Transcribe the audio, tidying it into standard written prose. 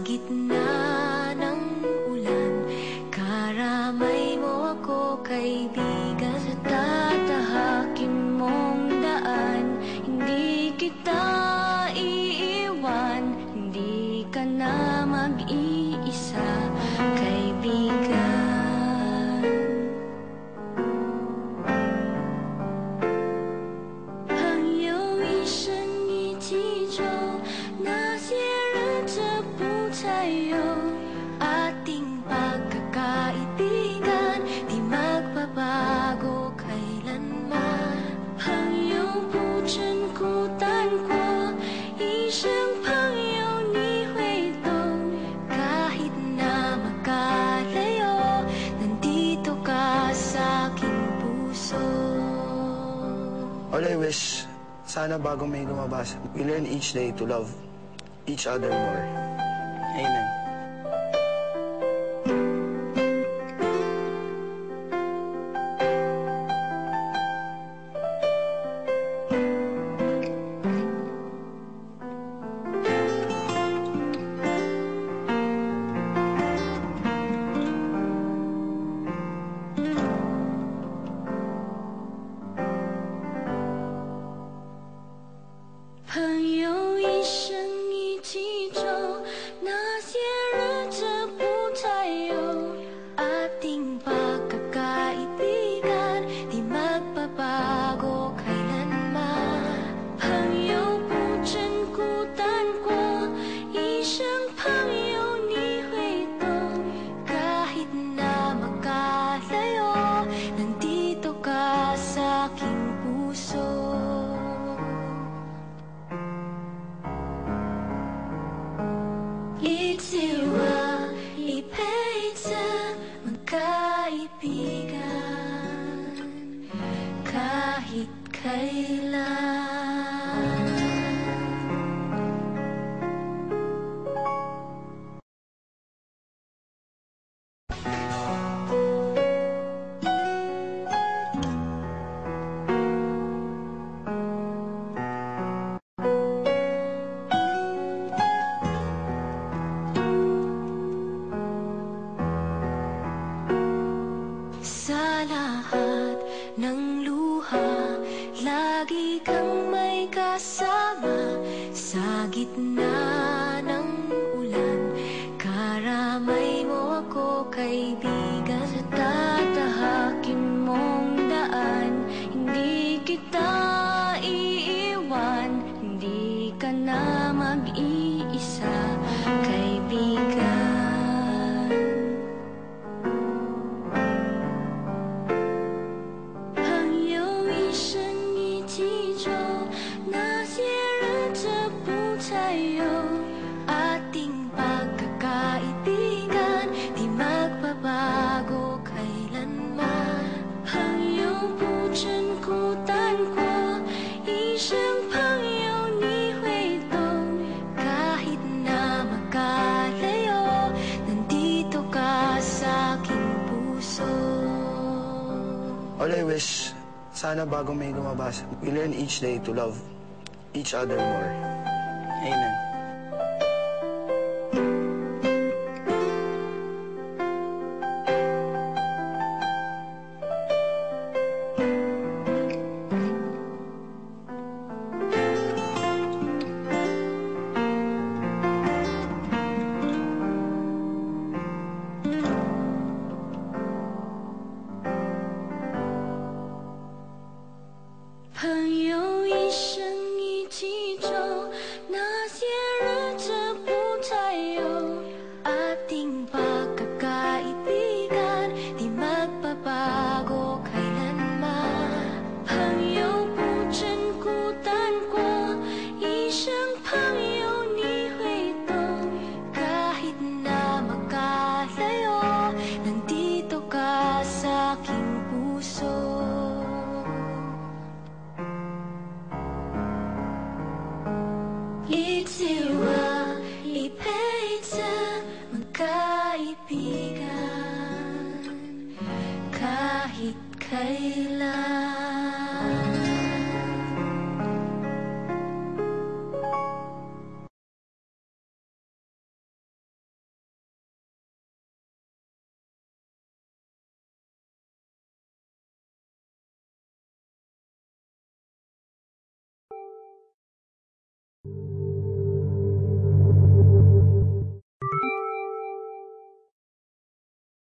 gitna ng ulan, karamay mo ako, kaibigan. Sa tatahakin mong daan, hindi kita iiwan, hindi ka na mag-iisa, kaibigan. Ating pagkakaibigan, di magbabago kailanman. 朋友不真孤单过，一生朋友你会懂。Kahit na magkalayo, nandito ka sa aking puso. All I wish, sana bago may lumabas, we learn each day to love each other more. Amen. Ating pagkakaibigan, di magbabago kailanman. 朋友不真孤单过，一生朋友你会懂。Kahit na magkalayo, nandito ka sa aking puso. Itsiwa, ipahitsa, magkaibigan kahit kailan. Sa lahat ng luha, lagi kang may kasama. Sa gitna ng ulan, karamay mo ako, kaibigan. Sa tatahakin mong daan, hindi kita iiwan, hindi ka na mag-iisa, kaibigan. 'Ating pagkakaibigan, di magbabago kailanman. 朋友不真孤单过，一生朋友你会懂。Kahit na magkalayo, nandito ka sa aking puso. All I wish, sana bago may lumabas, we learn each day to love each other more. Amen. Ating pagkakaibigan, di magbabago kailanman. 朋友不真孤单过，一生朋友你会懂。Kahit na magkalayo, nandito ka sa aking puso. Itsiwa, ipahitsa, magkaibigan kahit kailan.